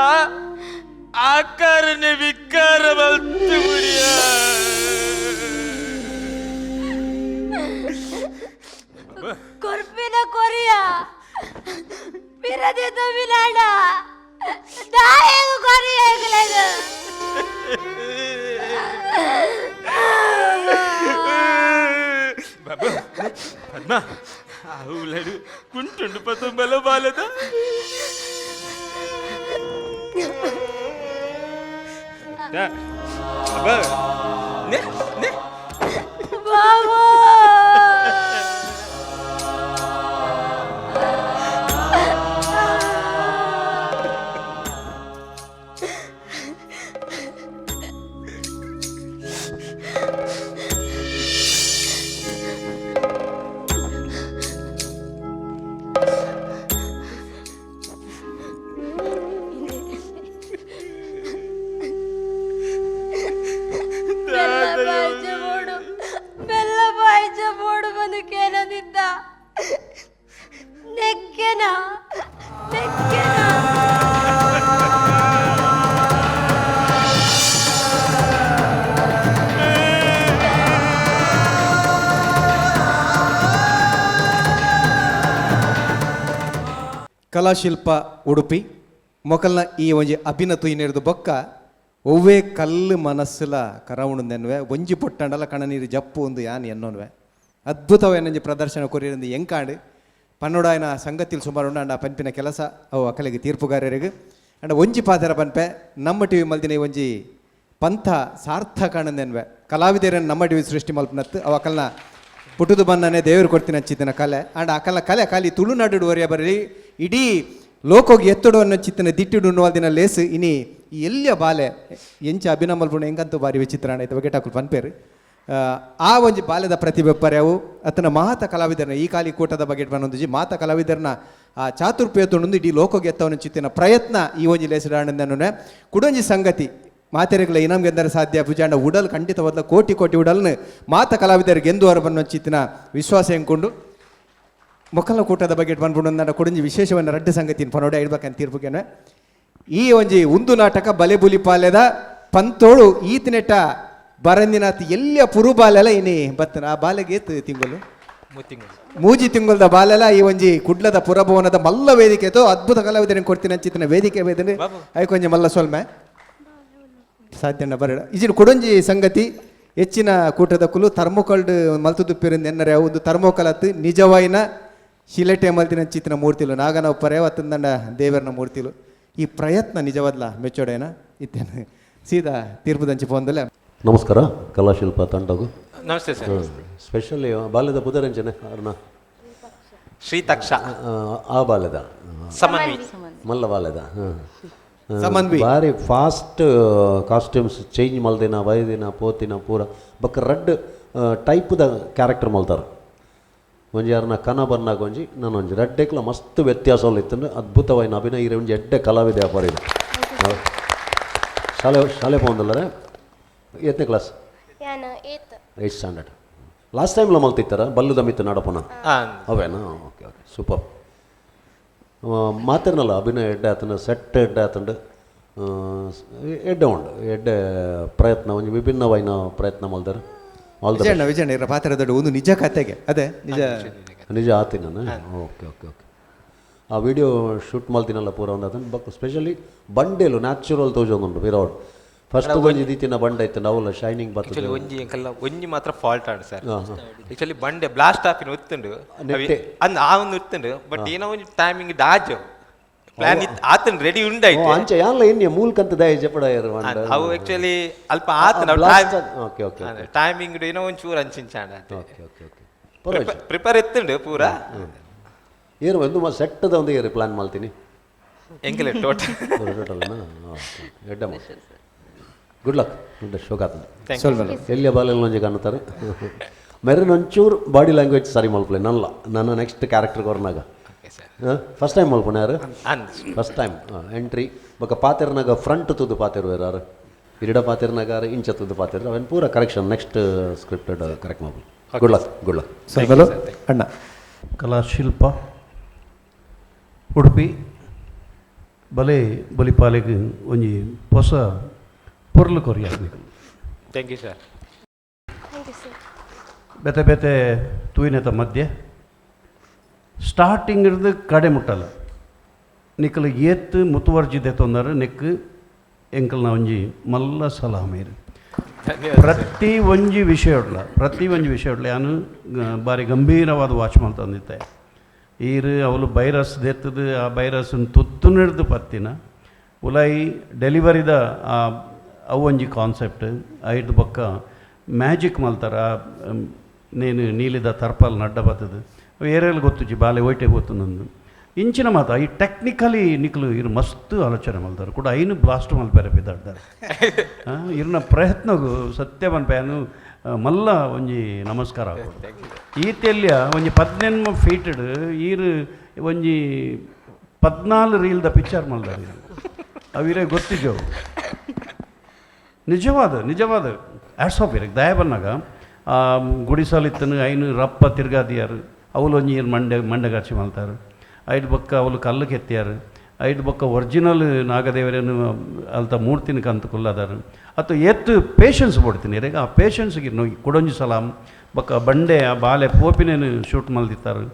ಆಕಾರನೆ ವಿಕಾರ ಬಲ್ತು ಮುಡಿಯ ಕೊರ್ಪಿನ ಕೊರಿಯ ಪಿರದೆ ತಮಿಳ್ನಾಡ ದಾಯಗ ಕೊರಿಯ ಬಾಬಾ ಪದ್ಮ ಆవులడు కుంటుండు పతంబల బాలద బాబా నే నే బాబా ಕಲಾಶಿಲ್ಪ ಉಡುಪಿ ಮೊಕಲ್ನ ಈ ಒಂಜಿ ಅಭಿನತು ಇನ್ನಿರ್ದು ಬೊಕ್ಕ ಒವ್ವೇ ಕಲ್ಲು ಮನಸ್ಸುಲ ಕರವಣುಂದೆನ್ವೆ ಒಂಜಿ ಪೊಟ್ಟಂಡಲ ಕಣ ನೀರು ಜಪ್ಪು ಒಂದು ಯಾನ್ ಎನ್ನೋನ್ವೆ ಅದ್ಭುತವೇನಂಜಿ ಪ್ರದರ್ಶನ ಕೊರಿಯರಿಂದ ಎಂಕಾಂಡು ಪನ್ನೋಡಾಯನ ಸಂಗತಿಲ್ ಸುಮಾರು ಅಂಡ ಪಂಪಿನ ಕೆಲಸ ಅವು ಅಕಲಿಗೆ ತೀರ್ಪುಗಾರರಿಗೆ ಅಂಡ ಒಂಜಿ ಪಾತ್ರ ಪನ್ಪೆ ನಮ್ಮ ಟಿವಿ ಮಲ್ದಿನ ಈ ಒಂಜಿ ಪಂಥ ಸಾರ್ಥಕ ಅನ್ನೆನ್ವೆ ಕಲಾವಿದರನ್ನು ನಮ್ಮ ಟಿವಿ ಸೃಷ್ಟಿ ಮಲ್ಪನತ್ತು ಅವು ಅಕಲ್ನ ಪುಟುದು ಬನ್ನನೆ ದೇವರು ಕೊಡ್ತೀನಿ ಹಚ್ಚಿತ್ತಿನ ಕಲೆ ಅಂಡ್ ಅಕಲ್ನ ಕಲೆ ಖಾಲಿ ತುಳುನಾಡು ಒರೆಯ ಬರಲಿ ಇಡೀ ಲೋಕೋಗಿ ಎತ್ತಡು ಅನ್ನೋ ಚಿತ್ತನ ದಿಟ್ಟಿಡು ಅನ್ನುವದಿನ ಲೇಸು ಇನಿ ಎಲ್ಲಿಯ ಬಾಲೆ ಎಂಚ ಅಭಿನಮಲ್ಪುಣ ಹೆಂಗಂತೂ ಬಾರಿ ವಿಚಿತ್ರ ಆಯ್ತು ಬಗ್ಗೆ ಟಾಕುಲ್ ಪನ್ಪೇರು ಆ ಒಂಜಿ ಬಾಲ್ಯದ ಪ್ರತಿಭೆ ಪರ್ಯಾವು ಅತನ ಮಾತ ಕಲಾವಿದರನ್ನ ಈ ಕಾಲಿ ಕೂಟದ ಬಗ್ಗೆ ಬಂದೊಂದು ಮಾತ ಕಲಾವಿದರನ್ನ ಆ ಚಾತುರ್ಪೇಯ ತೊಂದು ಇಡೀ ಲೋಕೋಗಿ ಎತ್ತವನ ಚಿತ್ತಿನ ಪ್ರಯತ್ನ ಈ ಒಂಜಿ ಲೇಸಡಾಣಂದನು ಕುಡೊಂಜಿ ಸಂಗತಿ ಮಾತೆರೆಗಳ ಇನಮ್ಗೆ ಎಂದರೆ ಸಾಧ್ಯ ಪೂಜಾಂಡ ಉಡಲ್ ಖಂಡಿತ ಬದಲ ಕೋಟಿ ಕೋಟಿ ಉಡಲ್ನ ಮಾತ ಕಲಾವಿದರಿಗೆ ಎಂದು ಹೊರ ಬನ್ನೋ ಚಿತ್ತಿನ ವಿಶ್ವಾಸ ಹೆಂಕೊಂಡು ಮೊಕಲ ಕೂಟದ ಬಗ್ಗೆ ಬಂದ್ಬಿಡು ಕೊಡಂಜಿ ವಿಶೇಷವನ್ನು ರಡ್ಡು ಸಂಗತಿನ ಪನೋಡೆ ಇಡ್ಬೇಕಂತ ತೀರ್ಪುಗೇನೆ ಈ ಒಂಜಿ ಉಂದು ನಾಟಕ ಬಲೆಬುಲಿ ಪಾಲ್ಯದ ಪಂತೋಳು ಈತಿನೆಟ್ಟ ಬರಂದಿನಾತ್ ಎಲ್ಲಿಯ ಪುರು ಬಾಲೆಲ್ಲ ಇನಿ ಬತ್ತನ ಆ ಬಾಲೆಗೆ ಏತ್ ತಿಂಗಳು ಮೂಜಿ ತಿಂಗಳದ ಬಾಲೆಲ್ಲ ಈ ಒಂಜಿ ಕುಡ್ಲದ ಪುರಭವನದ ಮಲ್ಲ ವೇದಿಕೆತೋ ಅದ್ಭುತ ಕಲಾವಿದರಿಗೆ ಕೊಡ್ತೀನಿ ಅಂಚಿತ್ತಿನ ವೇದಿಕೆ ವೇದನೆ ಐಕೊಂಜಿ ಮಲ್ಲ ಸೊಲ್ಮೆ ಸಾಧ್ಯನ ಬರಡ ಈಜಿನ ಕೊಡೊಂಜಿ ಸಂಗತಿ ಹೆಚ್ಚಿನ ಕೂಟದ ಕುಲು ಥರ್ಮೋಕಲ್ಡ್ ಮಲ್ತುದುಪ್ಪಿರಿಂದ ಎನ್ನರೆ ಒಂದು ಥರ್ಮೋಕಲತ್ ನಿಜವಾಯಿನ ಶಿಲೆಟೆ ಮಲ್ತಿನ ಚಿತ್ತಿನ ಮೂರ್ತಿಲು ನಾಗನ ಒಪ್ಪರೆ ಅವತ್ತಂದಂಡ ದೇವರನ ಮೂರ್ತಿಲು ಈ ಪ್ರಯತ್ನ ನಿಜವಾದ್ಲ ಮೆಚ್ಚೋಡೇನ ಇತ್ತೇನೆ ಸೀದಾ ತೀರ್ಪುದಂಚಿ ಪೋಂದಲೆ ನಮಸ್ಕಾರ ಕಲಾಶಿಲ್ಪ ತಂಡಗೂ ನಮಸ್ತೆ ಸರ್. ಸ್ಪೆಷಲಿ ಬಾಲ್ಯದ ಬುಧರಂಜನೆ ಅವ್ರನ್ನ ಶ್ರೀತಕ್ಷ ಆ ಬಾಲ್ಯದ ಸಮನ್ವಿ ಮಲ್ಲ ಬಾಲ್ಯದ ಸಮನ್ವಿ ಭಾರಿ ಫಾಸ್ಟ್ ಕಾಸ್ಟ್ಯೂಮ್ಸ್ ಚೇಂಜ್ ಮಲ್ದಿನ ವಯದಿನ ಪೋತಿನ ಪೂರ ಬಕ್ಕ ರಡ್ ಟೈಪ್ದ ಕ್ಯಾರೆಕ್ಟರ್ ಮಲ್ತಾರೆ ಒಂಜಿ ಯಾರನ್ನ ಕನ ಬರ್ನಾಗ ಒಂಜಿ ನಾನು ಒಂಜಿ ರೆಡ್ಡೆಕ್ಲ ಮಸ್ತ್ ವ್ಯತ್ಯಾಸ ಇತ್ತು ಅದ್ಭುತವಾಯಿನ ಅಭಿನಯ ಇರೋ ಒಂಜಿ ಎಡ್ಡೆ ಕಲಾವಿದ ವ್ಯಾಪಾರ ಇದೆ ಶಾಲೆ ಪೋಂದಲ್ಲರೆ 8ನೇ ಕ್ಲಾಸ್ ಯಾನ ಏತ್ 8th ಸ್ಟ್ಯಾಂಡರ್ಡ್ ಲಾಸ್ಟ್ ಟೈಮ್ಲ ಮಲ್ತಿತ್ತಾರ ಬಲ್ಲುದ ಮಿತ್ತು ನಾಡಪನ ಅವೇನಾ ಓಕೆ ಓಕೆ ಸೂಪರ್ ಮಾತಿರ್ನಲ್ಲ ಅಭಿನಯ ಎಡ್ಡೆ ಆತನ ಸೆಟ್ ಎಡ್ಡೆ ಆತಂಡು ಎಡ್ಡೆ ಉಂಡು ಎಡ್ಡೆ ಪ್ರಯತ್ನ ಒಂಜಿ ವಿಭಿನ್ನವಾಯಿನ ಪ್ರಯತ್ನ ಮಲ್ದಾರೆ ಆಲ್ ದ ವಿಜಯಣ್ಣ ವಿಜಯಣ್ಣ ಇರ ಪಾತ್ರದ ಒಂದು ನಿಜ ಕತೆಗೆ ಅದೇ ನಿಜ ನಿಜ ಆತೀನಿ ನಾನು ಓಕೆ ಓಕೆ ಓಕೆ ಆ ವಿಡಿಯೋ ಶೂಟ್ ಮಲ್ತಿನಲ್ಲ ಪೂರ ಒಂದು ಅದನ್ನು ಬಕ್ ಸ್ಪೆಷಲಿ ಬಂಡೆಲು ನ್ಯಾಚುರಲ್ ತೋಜೊಂದುಂಟು ವಿರಾಟ್ ಫಸ್ಟ್ ಒಂಜಿ ರೀತಿನ ಬಂಡೆ ಇತ್ತು ನಾವಲ್ಲ ಶೈನಿಂಗ್ ಬರ್ತದೆ ಒಂಜಿ ಎಂಕಲ್ಲ ಒಂಜಿ ಮಾತ್ರ ಫಾಲ್ಟ್ ಆಡು ಸರ್ ಆಕ್ಚುಲಿ ಬಂಡೆ ಬ್ಲಾಸ್ಟ್ ಆಪಿನ ಒತ್ತುಂಡು ಅಂದ್ ಆ ಒಂದು ಒತ್ತುಂಡು ಬಟ್ ಏನೋ ಒಂಜಿ ಟೈಮಿಂಗ್ ಡಾಜ್ ಪ್ಲಾನ್ ಇತ್ತು ಆತನ ರೆಡಿ ಉಂಡಾಯ್ತು ಅಂಚೆ ಯಾನ್ಲ ಎನ್ನಿ ಮೂಲಕಂತ ದಯ ಜಪಡಾಯರು ಅವು ಆಕ್ಚುಲಿ ಅಲ್ಪ ಆತನ ಓಕೆ ಓಕೆ ಟೈಮಿಂಗ್ ಏನೋ ಒಂಚೂರು ಅಂಚಿಂಚಾಂಡ ಓಕೆ ಓಕೆ ಓಕೆ ಪ್ರಿಪೇರ್ ಎತ್ತುಂಡು ಪೂರ ಏರು ಒಂದು ಸೆಟ್ಟದ ಒಂದು ಏರು ಪ್ಲಾನ್ ಮಾಡ್ತೀನಿ ಎಂಕಲೆ ಟೋಟಲ್ ಎಡ್ಡ ಗುಡ್ ಲಕ್ ಗುಡ್ ಶೋಕಾತ ಸ್ವಲ್ಪ ಎಲ್ಲಿಯ ಬಾಲೆಲ್ಲ ಒಂಜಿ ಕಾಣುತ್ತಾರೆ ಮೆರನ್ ಒಂಚೂರು ಬಾಡಿ ಲ್ಯಾಂಗ್ವೇಜ್ ಸರಿ ಮಲ್ಪಲೆ ನಲ್ಲ ನನ್ನ ನೆಕ್ಸ್ಟ್ ಕ್ಯಾರೆಕ್ಟರ್ ಕೊರ್ನಾಗ ಫಸ್ಟ್ ಟೈಮ್ ಮಲ್ಪಣ ಯಾರು ಫಸ್ಟ್ ಟೈಮ್ ಎಂಟ್ರಿ ಬೊಕ್ಕ ಪಾತೆರ್ನಾಗ ಫ್ರಂಟ್ ತುದು ಪಾತೆರು ಯಾರು ಇರಿಡ ಪಾತೆರ್ನಾಗ ಇಂಚ ತುದು ಪಾತೆರು ಅವನ್ ಪೂರ ಕರೆಕ್ಷನ್ ನೆಕ್ಸ್ಟ್ ಸ್ಕ್ರಿಪ್ಟೆಡ್ ಕರೆಕ್ಟ್ ಮಾಡ್ಬೋದು ಗುಡ್ ಲಕ್ ಗುಡ್ ಲಕ್ ಸ್ವಲ್ಪ ಅಣ್ಣ ಕಲಾಶಿಲ್ಪ ಉಡುಪಿ ಬಲೆ ಬಲಿಪಾಲೆಗೆ ಒಂಜಿ ಹೊಸ ಪೊರ್ಲು ಕೊರಿಯಾಗಬೇಕು ಥ್ಯಾಂಕ್ ಯು ಸರ್. ಬೇತೆ ಬೇತೆ ತೂಯಿನತ ಮಧ್ಯೆ ಸ್ಟಾರ್ಟಿಂಗ್ ಇರ್ದು ಕಡೆ ಮುಟ್ಟಲ್ಲ ನಿಕ್ಕಲು ಏತ್ತು ಮುತುವರ್ಜಿದೆ ತೊಂದರೆ ನೆಕ್ಕು ಎಂಕಲ್ನ ಒಂಜಿ ಮಲ್ಲ ಸಲಾಮೇರು ಪ್ರತಿ ಒಂಜಿ ವಿಷಯ ಉಡ್ಲ ನಾನು ಬಾರಿ ಗಂಭೀರವಾದ ವಾಚ್ ಮಾಡ್ತಂದಿದ್ದೆ ಈರು ಅವಳು ಬೈರಸ್ ದೆತ್ತದು ಆ ಬೈರಸ್ನ ತುತ್ತು ಹಿಡ್ದು ಪತ್ತಿನ ಉಲಾಯಿ ಡೆಲಿವರಿದ ಅವು ಒಂಜಿ ಕಾನ್ಸೆಪ್ಟ್ ಐದು ಬೊಕ್ಕ ಮ್ಯಾಜಿಕ್ ಮಲ್ತಾರ ನೇನು ನೀಲಿದ ತರ್ಪಲ್ ನಡ್ಡ ಬರ್ತದೆ ಏರೆಲ್ಲ ಗೊತ್ತುಜಿ ಬಾಲೆ ಒಯ್ಟೆ ಗೊತ್ತು ನಂದು ಇಂಚಿನ ಮಾತ ಈ ಟೆಕ್ನಿಕಲಿ ನಿಕ್ಲು ಇರು ಮಸ್ತ್ ಆಲೋಚನೆ ಮಲ್ತಾರೆ ಕೂಡ ಐನು ಬ್ಲಾಸ್ಟ್ ಮಲ್ಪೇರೆ ಬಿದ್ದಾಡ್ತಾರೆ ಇರ್ನ ಪ್ರಯತ್ನಗೂ ಸತ್ಯ ಬನ್ಪೇನು ಮಲ್ಲ ಒಂಜಿ ನಮಸ್ಕಾರ ಈತೆಲ್ಯ ಒಂಜಿ 18 ಫೀಟೆಡ್ ಈರು ಒಂಜಿ 14 ರೀಲ್ದ ಪಿಕ್ಚರ್ ಮಲ್ದಾರೆ ಅವಿರೇ ಗೊತ್ತಿದ್ದೆವು ನಿಜವಾದ ಆ್ಯಡ್ಸ್ ಆಫ್ ಇರಕ್ಕೆ ದಯ ಬಂದಾಗ ಗುಡಿಸಲಿತ್ತನು ಐನು ರಪ್ಪ ತಿರ್ಗಾದಿಯಾರು ಅವಳು ಒಂಜಿ ಏನು ಮಂಡಗಾಚಿ ಮಲ್ತಾರೆ ಐದು ಬೊಕ್ಕ ಅವಳು ಕಲ್ಲು ಕೆತ್ತಿಯಾರು ಐದು ಬೊಕ್ಕ ಒರಿಜಿನಲ್ ನಾಗದೇವರೇನು ಅಲ್ತ ಮೂರ್ತಿನ ಕಂತು ಕುಲ್ಲದಾರು ಅಥವಾ ಎತ್ತು ಪೇಷನ್ಸ್ ಕೊಡ್ತೀನಿ ಆ ಪೇಷನ್ಸ್ಗೆ ಕೊಡೊಂಜಿ ಸಲಾಮ್ ಬೊಕ್ಕ ಬಂಡೆ ಆ ಬಾಲೆ ಪೋಪಿನೇನು ಶೂಟ್ ಮಲ್ದಿತ್ತಾರೆ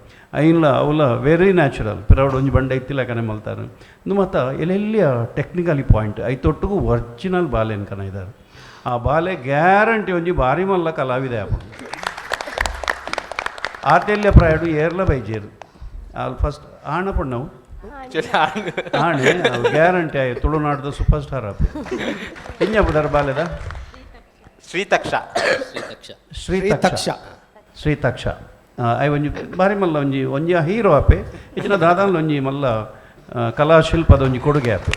ಐನ್ಲ ಅವಲ ವೆರಿ ನ್ಯಾಚುರಲ್ ಪಿರವಡು ಒಂಜಿ ಬಂಡೆ ಇತ್ತಿಲಕನೆ ಮಲ್ತಾರೆ ಇಂದು ಮತ್ತ ಎಲ್ಲೆಲ್ಲಿಯ ಟೆಕ್ನಿಕಲಿ ಪಾಯಿಂಟ್ ಐತೊಟ್ಟಿಗೂ ಒರಿಜಿನಲ್ ಬಾಲೆನ್ ಕನ ಇದ್ದಾರೆ ಆ ಬಾಲೆ ಗ್ಯಾರಂಟಿ ಒಂಜಿ ಬಾರಿ ಮಲ್ಲ ಕಲಾವಿದೆ ಆಪಡು ಆತೆಲ್ಯ ಪ್ರಾಯಡು ಏರ್ಲ ಬೈಜೇರು ಅಲ್ಲಿ ಫಸ್ಟ್ ಆಣ ಪಣ್ಣವು ಆಣೆ ಗ್ಯಾರಂಟಿ ಆಯ್ ತುಳುನಾಡ್ದು ಸೂಪರ್ ಸ್ಟಾರ್ ಆಪ ಇಂಜ ಬಿಡಾರ ಬಾಲೆದ ಶ್ರೀತಕ್ಷ ಅవి ಒಂಜಿ ಬಾರಿ ಮಲ್ಲ ಒಂಜಿ ಹೀರೋ ಆಪೆ ಇಚ್ಚಿನ ದಾದಾನ್ಲ ಒಂಜಿ ಮಲ್ಲ ಕಲಾಶಿಲ್ಪದ ಒಂಜಿ ಕೊಡುಗೆ ಆಪೆ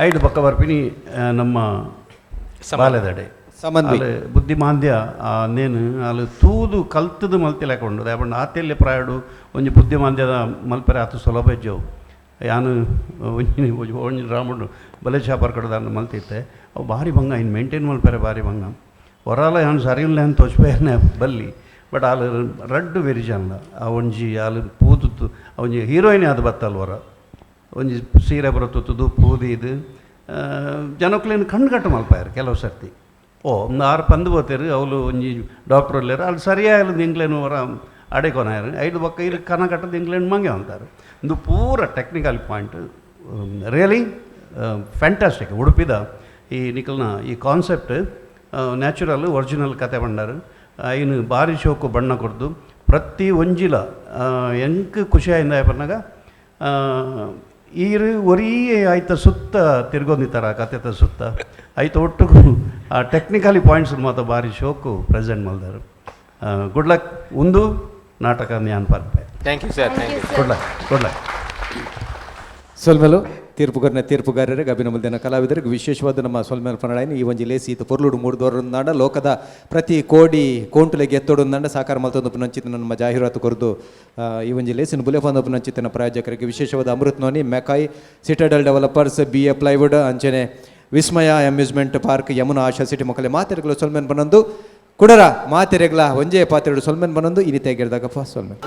ಐದು ಪಕ್ಕ ಬರ್ಪಿನಿ ನಮ್ಮ ಬಾಲೆದಡೆ ಅಲ್ಲಿ ಬುದ್ಧಿಮಾಂದ್ಯ ನೇನು ಅಲ್ಲಿ ತೂದು ಕಲ್ತದು ಮಲ್ತಿಲಾಕೊಂಡು ಯಾಪಂಡ ಆತೆಲ್ಯ ಪ್ರಾಯಡು ಒಂಜಿ ಬುದ್ಧಿಮಾಂದ್ಯದ ಮಲ್ಪರೆ ಆತು ಸುಲಭ ಇಜ್ಜವು ಯಾನು ಒಂಜಿ ರಾಮುಂಡು ಬಲೆ ಶಾಪರ್ ಕಡದ ಮಲ್ತಿತ್ತೆ ಅವು ಭಾರಿ ಭಂಗ ಇನ್ನು ಮೇಂಟೈನ್ ಮಲ್ಪರೆ ಭಾರಿ ಭಂಗ ಹೊರಾಲ ಯಾನು ಸರಿ ಇಲ್ಲ ಅಂತ ತೋಚ್ಪೇನೆ ಬಲ್ಲಿ ಬಟ್ ಅಲ್ಲಿ ರಡ್ಡು ವೆರಿಜನ್ಲ ಆ ಒಂಜಿ ಅಲ್ಲಿ ಪೂದು ಒಂಜಿ ಹೀರೋಯಿನ್ ಅದು ಬತ್ತಲ್ ಹೊರ ಒಂಜಿ ಸೀರೆ ಬರುತ್ತದು ಪೂದಿ ಇದು ಜನಕ್ಲೇನು ಕಣ್ಣುಗಟ್ಟು ಮಲ್ಪಾಯರು ಕೆಲವು ಸರ್ತಿ ಒಂದು 6 ಪಂದು ಬೋತೇರು ಅವಳು ಒಂಜಿ ಡಾಕ್ಟ್ರ್ ಅಲ್ಲೇರು ಅಲ್ಲಿ ಸರಿಯಾಗಿ ನಿಂಗ್ಲೇನು ಹೊರ ಅಡೆಕೊನಾಯರು 5 ಬೊಕ್ಕ ಇಲ್ಲಿ ಕನ ಕಟ್ಟದು ಇಂಗ್ಲೇನು ಮಂಗೆ ಅಂತಾರೆ ಇದು ಪೂರ ಟೆಕ್ನಿಕಲ್ ಪಾಯಿಂಟ್ ರಿಯಲಿ ಫ್ಯಾಂಟಾಸ್ಟಿಕ್ ಉಡುಪಿದ ಈ ನಿಖಲ್ನ ಈ ಕಾನ್ಸೆಪ್ಟ್ ನ್ಯಾಚುರಲ್ ಒರಿಜಿನಲ್ ಕತೆ ಬಂಡಾರು ಐನು ಭಾರಿ ಶೋಕು ಬಣ್ಣ ಕೊಡ್ದು ಪ್ರತಿ ಒಂಜಿಲ ಎಂಕ್ ಖುಷಿಯಾಯಿಂದ ಬಂದಾಗ ಈರು ಒರೀ ಆಯ್ತ ಸುತ್ತ ತಿರ್ಗೊಂದಿತ್ತಾರ ಕತೆತ ಸುತ್ತ ಆಯ್ತು ಒಟ್ಟಿಗೂ ಆ ಟೆಕ್ನಿಕಲಿ ಪಾಯಿಂಟ್ಸ್ ಮಾತ್ರ ಭಾರಿ ಶೋಕು ಪ್ರೆಸೆಂಟ್ ಮಲ್ದಾರು ಗುಡ್ ಲಕ್ ಒಂದು ನಾಟಕ ನ್ಯಾನ್ ಪಾರ್ಪೆ thank you sir thank you good luck ಸೊಲ್ಮೆಲು ತೀರ್ಪುಗಾರರಿಗೆ ಅಭಿನಂದನ ಕಲಾವಿದರಿಗೆ ವಿಶೇಷವಾದ ನಮ್ಮ ಸೊಲ್ಮೆಲ್ ಪನ್ನಡಾಯಿನ ಈ ಒಂಜಿ ಲೇಸಿ ಇತ್ತು ಪೊರ್ಲುಡು ಮೂಡುದೋರಂದಾಂಡ ಲೋಕದ ಪ್ರತಿ ಕೋಡಿ ಕೋಂಟುಲೆಗೆ ಎತ್ತೋಡೊಂದಾಂಡ ಸಾಕಾರ ಮಲ್ತೊಂದು ನಂಚಿತ ನಮ್ಮ ಜಾಹೀರಾತು ಕೊರದು ಈ ಒಂಜಿ ಲೇಸಿನ ಬುಲೆಫಾಂದೊಬ್ಬ ನಂಚಿತನ ಪ್ರಾಯೋಜಕರಿಗೆ ವಿಶೇಷವಾದ Amrit noni McCoy Citadel Developers BA plywood ಅಂಚನೆ Vismaya amusement park Yamuna Asha city ಮಕ್ಕಳೇ ಮಾತೆರೆಗಳು ಸೊಲ್ಮೆನ್ ಬನ್ನೊಂದು ಕುಡರ ಮಾತೆರೆಗ್ಲ ಒಂಜೇ ಪಾತೆರಡು ಸೊಲ್ಮೆನ್ ಬನ್ನೊಂದು ಈ ರೀತಿಯಾಗಿರ್ದಾಗಪ್ಪ ಸೊಲ್ಮೆನ್